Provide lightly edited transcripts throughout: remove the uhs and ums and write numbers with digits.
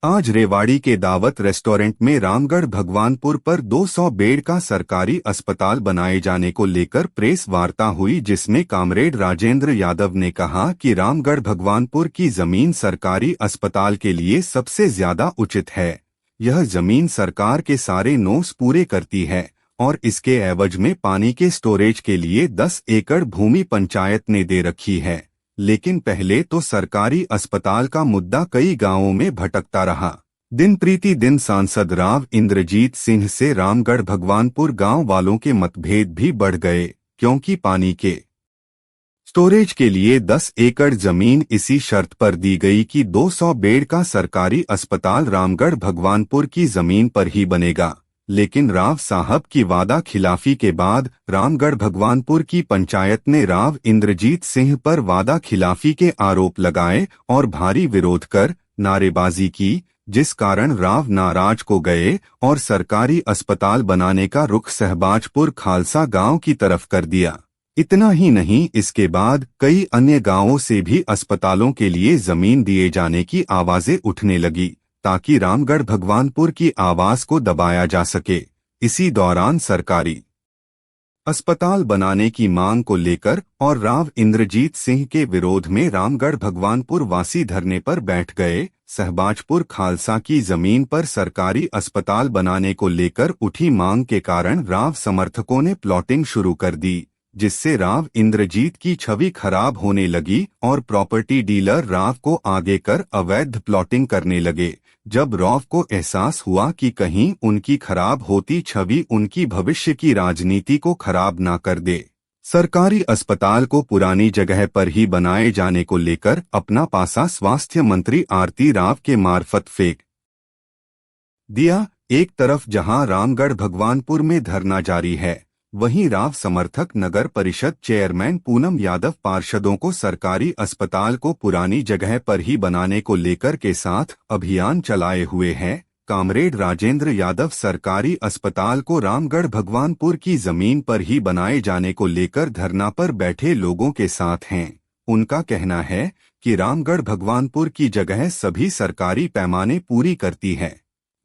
आज रेवाड़ी के दावत रेस्टोरेंट में रामगढ़ भगवानपुर पर 200 बेड का सरकारी अस्पताल बनाए जाने को लेकर प्रेस वार्ता हुई, जिसमें कामरेड राजेंद्र यादव ने कहा कि रामगढ़ भगवानपुर की जमीन सरकारी अस्पताल के लिए सबसे ज्यादा उचित है। यह जमीन सरकार के सारे नोस पूरे करती है और इसके एवज में पानी के स्टोरेज के लिए 10 एकड़ भूमि पंचायत ने दे रखी है। लेकिन पहले तो सरकारी अस्पताल का मुद्दा कई गांवों में भटकता रहा। दिन प्रतिदिन सांसद राव इंद्रजीत सिंह से रामगढ़ भगवानपुर गांव वालों के मतभेद भी बढ़ गए, क्योंकि पानी के स्टोरेज के लिए 10 एकड़ जमीन इसी शर्त पर दी गई कि 200 बेड का सरकारी अस्पताल रामगढ़ भगवानपुर की जमीन पर ही बनेगा। लेकिन राव साहब की वादा खिलाफी के बाद रामगढ़ भगवानपुर की पंचायत ने राव इंद्रजीत सिंह पर वादा खिलाफी के आरोप लगाए और भारी विरोध कर नारेबाजी की, जिस कारण राव नाराज को गए और सरकारी अस्पताल बनाने का रुख सहबाजपुर खालसा गांव की तरफ कर दिया। इतना ही नहीं, इसके बाद कई अन्य गांवों से भी अस्पतालों के लिए जमीन दिए जाने की आवाजें उठने लगी, ताकि रामगढ़ भगवानपुर की आवाज को दबाया जा सके। इसी दौरान सरकारी अस्पताल बनाने की मांग को लेकर और राव इंद्रजीत सिंह के विरोध में रामगढ़ भगवानपुर वासी धरने पर बैठ गए। सहबाजपुर खालसा की जमीन पर सरकारी अस्पताल बनाने को लेकर उठी मांग के कारण राव समर्थकों ने प्लॉटिंग शुरू कर दी, जिससे राव इंद्रजीत की छवि खराब होने लगी और प्रॉपर्टी डीलर राव को आगे कर अवैध प्लॉटिंग करने लगे। जब राव को एहसास हुआ कि कहीं उनकी खराब होती छवि उनकी भविष्य की राजनीति को खराब ना कर दे, सरकारी अस्पताल को पुरानी जगह पर ही बनाए जाने को लेकर अपना पासा स्वास्थ्य मंत्री आरती राव के मार्फत फेंक दिया। एक तरफ जहां रामगढ़ भगवानपुर में धरना जारी है, वहीं राव समर्थक नगर परिषद चेयरमैन पूनम यादव पार्षदों को सरकारी अस्पताल को पुरानी जगह पर ही बनाने को लेकर के साथ अभियान चलाए हुए हैं। कामरेड राजेंद्र यादव सरकारी अस्पताल को रामगढ़ भगवानपुर की जमीन पर ही बनाए जाने को लेकर धरना पर बैठे लोगों के साथ हैं। उनका कहना है कि रामगढ़ भगवानपुर की जगह सभी सरकारी पैमाने पूरी करती है,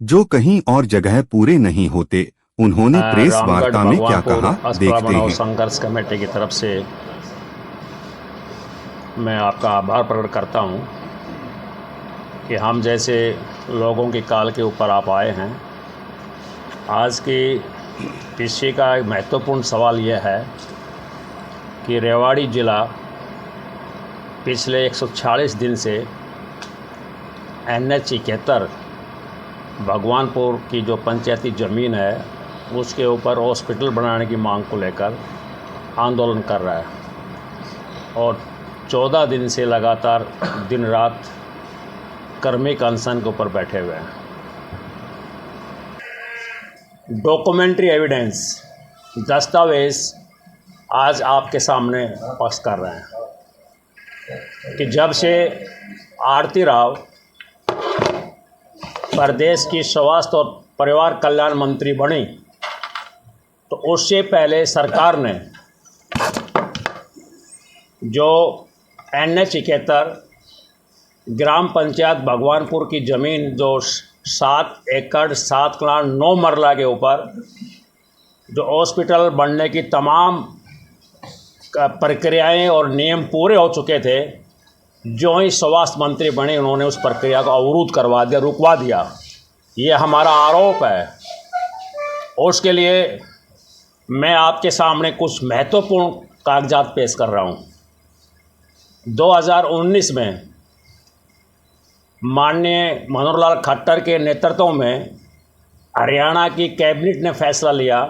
जो कहीं और जगह पूरे नहीं होते। उन्होंने प्रेस वार्ता में क्या कहा, देखते हैं। संघर्ष कमेटी की तरफ से मैं आपका आभार प्रकट करता हूं कि हम जैसे लोगों की काल के ऊपर आप आए हैं। आज की विषय का एक महत्वपूर्ण सवाल यह है कि रेवाड़ी ज़िला पिछले 146 दिन से NH 71 भगवानपुर की जो पंचायती ज़मीन है उसके ऊपर हॉस्पिटल बनाने की मांग को लेकर आंदोलन कर रहा है और 14 दिन से लगातार दिन रात कर्मिक अनशन के ऊपर बैठे हुए हैं। डॉक्यूमेंट्री एविडेंस दस्तावेज आज आपके सामने पेश कर रहे हैं कि जब से आरती राव प्रदेश की स्वास्थ्य और परिवार कल्याण मंत्री बनी, तो उससे पहले सरकार ने जो NH 71 ग्राम पंचायत भगवानपुर की ज़मीन जो 7 एकड़ 7 कनाल 9 मरला के ऊपर जो हॉस्पिटल बनने की तमाम प्रक्रियाएं और नियम पूरे हो चुके थे, जो ही स्वास्थ्य मंत्री बने उन्होंने उस प्रक्रिया को अवरुद्ध करवा दिया, रुकवा दिया। ये हमारा आरोप है। उसके लिए मैं आपके सामने कुछ महत्वपूर्ण कागजात पेश कर रहा हूँ। 2019 में माननीय मनोहर लाल खट्टर के नेतृत्व में हरियाणा की कैबिनेट ने फैसला लिया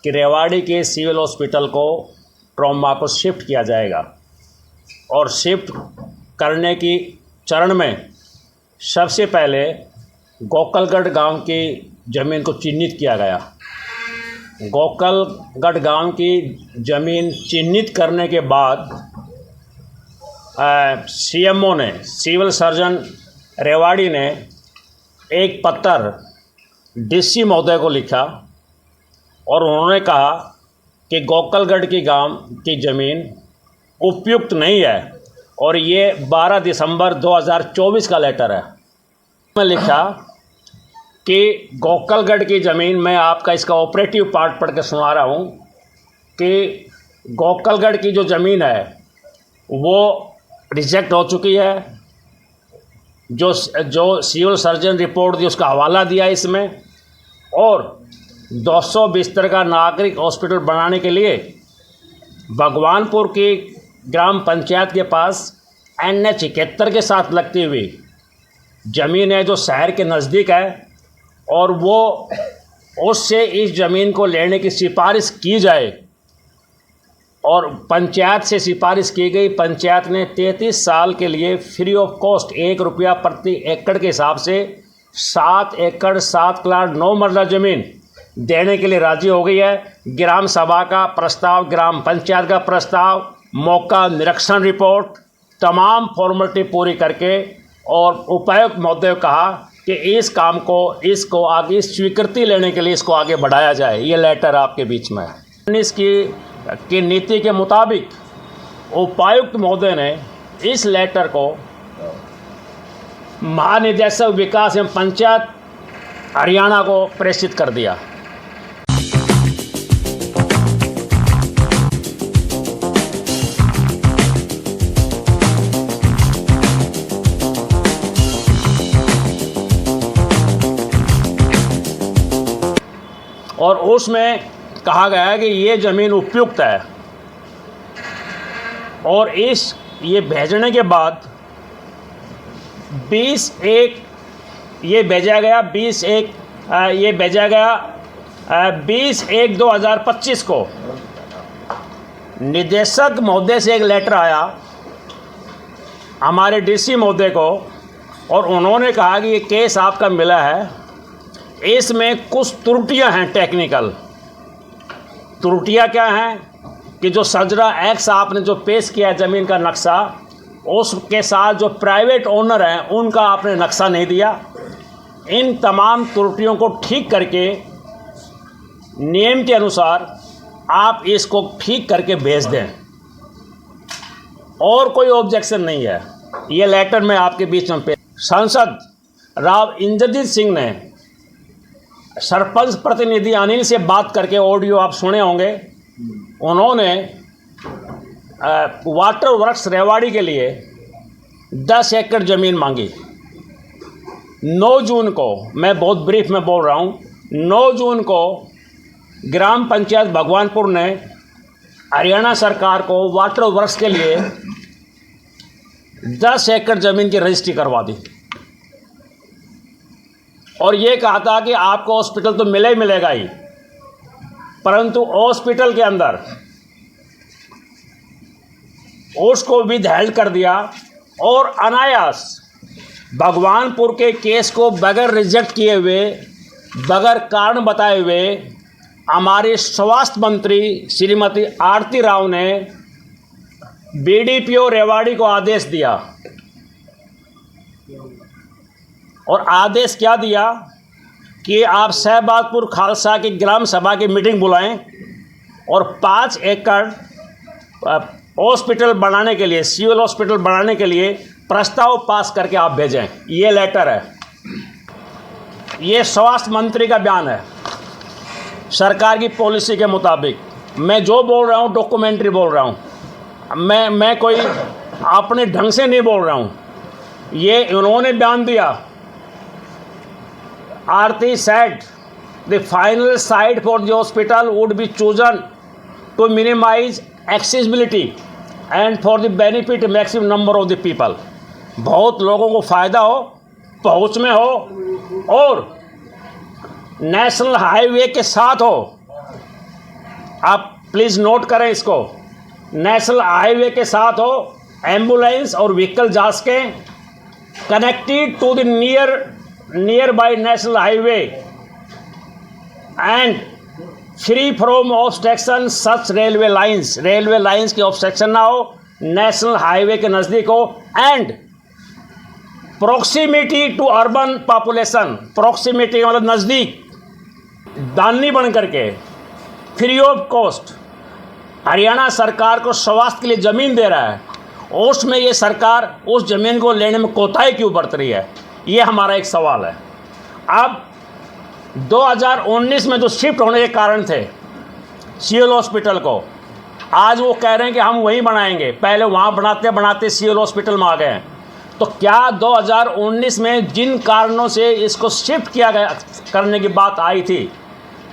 कि रेवाड़ी के सिविल हॉस्पिटल को ट्रॉमा को शिफ्ट किया जाएगा और शिफ्ट करने की चरण में सबसे पहले गोकलगढ़ गांव की ज़मीन को चिन्हित किया गया। गोकलगढ़ गांव की ज़मीन चिन्हित करने के बाद CMO ने, सिविल सर्जन रेवाड़ी ने एक पत्र DC महोदय को लिखा और उन्होंने कहा कि गोकलगढ़ की गांव की ज़मीन उपयुक्त नहीं है और ये 12 दिसंबर 2024 का लेटर है। में लिखा कि गोकलगढ़ की ज़मीन, मैं आपका इसका ऑपरेटिव पार्ट पढ़ के सुना रहा हूँ कि गोकलगढ़ की जो ज़मीन है वो रिजेक्ट हो चुकी है। जो सिविल सर्जन रिपोर्ट दी उसका हवाला दिया इसमें, और 200 बिस्तर का नागरिक हॉस्पिटल बनाने के लिए भगवानपुर की ग्राम पंचायत के पास NH 71 के साथ लगती हुई ज़मीन है जो शहर के नज़दीक है, और वो उससे इस ज़मीन को लेने की सिफारिश की जाए, और पंचायत से सिफारिश की गई। पंचायत ने 33 साल के लिए फ्री ऑफ कॉस्ट 1 रुपया प्रति एकड़ के हिसाब से 7 एकड़ 7 प्लाट 9 मरला ज़मीन देने के लिए राज़ी हो गई है। ग्राम सभा का प्रस्ताव, ग्राम पंचायत का प्रस्ताव, मौका निरीक्षण रिपोर्ट, तमाम फॉर्मेलिटी पूरी करके, और उपायुक्त महोदय कहा कि इस काम को, इसको आगे स्वीकृति लेने के लिए इसको आगे बढ़ाया जाए। ये लेटर आपके बीच में है। इसकी नीति के मुताबिक उपायुक्त महोदय ने इस लेटर को महानिदेशक विकास एवं पंचायत हरियाणा को प्रेषित कर दिया। और उसमें कहा गया है कि ये ज़मीन उपयुक्त है, और ये भेजने के बाद 20/1 ये भेजा गया 20/1/2025 को निदेशक महोदय से एक लेटर आया हमारे DC महोदय को, और उन्होंने कहा कि ये केस आपका मिला है, इसमें कुछ त्रुटियां हैं, टेक्निकल त्रुटियां क्या हैं कि जो सजरा एक्स आपने जो पेश किया है ज़मीन का नक्शा, उसके साथ जो प्राइवेट ओनर हैं उनका आपने नक्शा नहीं दिया। इन तमाम त्रुटियों को ठीक करके नियम के अनुसार आप इसको ठीक करके भेज दें, और कोई ऑब्जेक्शन नहीं है। ये लेटर में आपके बीच में सांसद राव इंद्रजीत सिंह ने सरपंच प्रतिनिधि अनिल से बात करके, ऑडियो आप सुने होंगे, उन्होंने वाटर वर्क्स रेवाड़ी के लिए 10 एकड़ ज़मीन मांगी। 9 जून को, मैं बहुत ब्रीफ में बोल रहा हूँ, 9 जून को ग्राम पंचायत भगवानपुर ने हरियाणा सरकार को वाटर वर्क्स के लिए 10 एकड़ ज़मीन की रजिस्ट्री करवा दी, और ये कहा था कि आपको हॉस्पिटल तो मिले ही मिलेगा ही, परंतु हॉस्पिटल के अंदर उसको विदहेल्ड कर दिया, और अनायास भगवानपुर के केस को बगैर रिजेक्ट किए हुए, बगैर कारण बताए हुए, हमारे स्वास्थ्य मंत्री श्रीमती आरती राव ने BDPO रेवाड़ी को आदेश दिया, और आदेश क्या दिया कि आप सहबाजपुर खालसा की ग्राम सभा की मीटिंग बुलाएं, और 5 एकड़ हॉस्पिटल बनाने के लिए, सिविल हॉस्पिटल बनाने के लिए प्रस्ताव पास करके आप भेजें। ये लेटर है, ये स्वास्थ्य मंत्री का बयान है सरकार की पॉलिसी के मुताबिक। मैं जो बोल रहा हूँ डॉक्यूमेंट्री बोल रहा हूँ, मैं कोई अपने ढंग से नहीं बोल रहा हूँ। ये उन्होंने बयान दिया। Aarti said the final site for the hospital would be chosen to minimize accessibility and for the benefit maximum number of the people. बहुत लोगों को फ़ायदा हो, पहुँच में हो, और नेशनल हाईवे के साथ हो। आप प्लीज़ नोट करें इसको, नेशनल हाईवे के साथ हो, एम्बुलेंस और व्हीकल जा सकें, connected to the nearby national highway and free from obstruction such railway lines की obstruction ना हो, national highway के नज़दीक हो, and proximity to urban population, proximity मतलब नज़दीक, दानी बन करके फ्री ऑफ कॉस्ट हरियाणा सरकार को स्वास्थ्य के लिए ज़मीन दे रहा है, उसमें ये सरकार उस ज़मीन को लेने में कोताही क्यों बरत रही है? ये हमारा एक सवाल है। अब 2019 में जो शिफ्ट होने के कारण थे सिविल हॉस्पिटल को, आज वो कह रहे हैं कि हम वहीं बनाएंगे। पहले वहाँ बनाते बनाते सिविल हॉस्पिटल में आ गए हैं। तो क्या 2019 में जिन कारणों से इसको शिफ्ट किया गया करने की बात आई थी,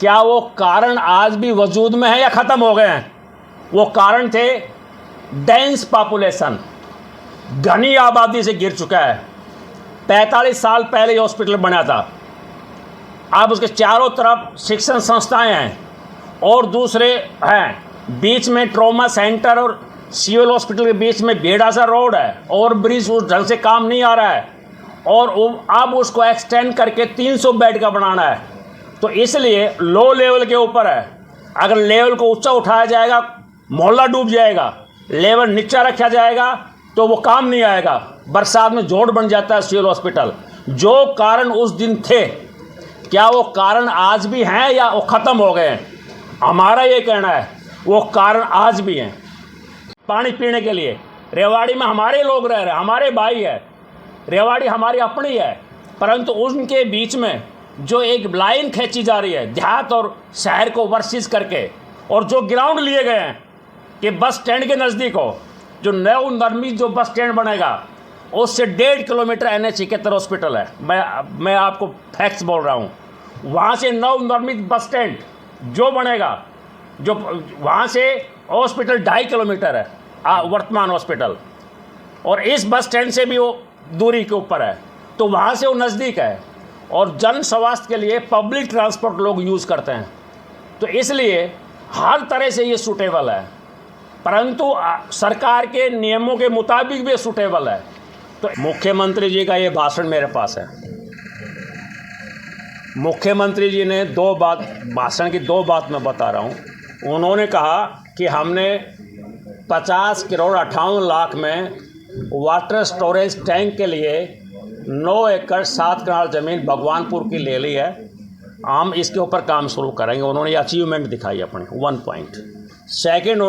क्या वो कारण आज भी वजूद में है या ख़त्म हो गए हैं? वो कारण थे डेंस पॉपुलेशन, घनी आबादी से गिर चुका है। 45 साल पहले ये हॉस्पिटल बना था। अब उसके चारों तरफ शिक्षण संस्थाएं हैं और दूसरे हैं, बीच में ट्रॉमा सेंटर और सिविल हॉस्पिटल के बीच में बेड़ा सा रोड है और ब्रिज उस ढंग से काम नहीं आ रहा है, और अब उसको एक्सटेंड करके 300 बेड का बनाना है। तो इसलिए लो लेवल के ऊपर है। अगर लेवल को ऊंचा उठाया जाएगा मोहल्ला डूब जाएगा, लेवल नीचा रखा जाएगा तो वो काम नहीं आएगा। बरसात में जोड़ बन जाता है सिविल हॉस्पिटल। जो कारण उस दिन थे, क्या वो कारण आज भी हैं या वो ख़त्म हो गए हैं? हमारा ये कहना है वो कारण आज भी हैं। पानी पीने के लिए रेवाड़ी में हमारे लोग रह रहे हैं, हमारे भाई है, रेवाड़ी हमारी अपनी है, परंतु उनके बीच में जो एक लाइन खींची जा रही है देहात और शहर को वर्सेस करके, और जो ग्राउंड लिए गए हैं कि बस स्टैंड के नज़दीक हो, जो नवनिर्मित जो बस स्टैंड बनेगा उससे 1.5 किलोमीटर NH71 हॉस्पिटल है। मैं आपको फैक्ट्स बोल रहा हूँ। वहाँ से नवनिर्मित बस स्टैंड जो बनेगा, जो वहाँ से हॉस्पिटल 2.5 किलोमीटर है वर्तमान हॉस्पिटल, और इस बस स्टैंड से भी वो दूरी के ऊपर है, तो वहाँ से वो नज़दीक है और जन स्वास्थ्य के लिए पब्लिक ट्रांसपोर्ट लोग यूज़ करते हैं। तो इसलिए हर तरह से ये सूटेबल है, परंतु सरकार के नियमों के मुताबिक भी सूटेबल है। तो मुख्यमंत्री जी का ये भाषण मेरे पास है। मुख्यमंत्री जी ने भाषण की दो बात मैं बता रहा हूँ। उन्होंने कहा कि हमने 50 करोड़ 58 लाख में वाटर स्टोरेज टैंक के लिए 9 एकड़ 7 कनाल ज़मीन भगवानपुर की ले ली है, हम इसके ऊपर काम शुरू करेंगे। उन्होंने अचीवमेंट दिखाई अपनी 1 पॉइंट। सेकेंड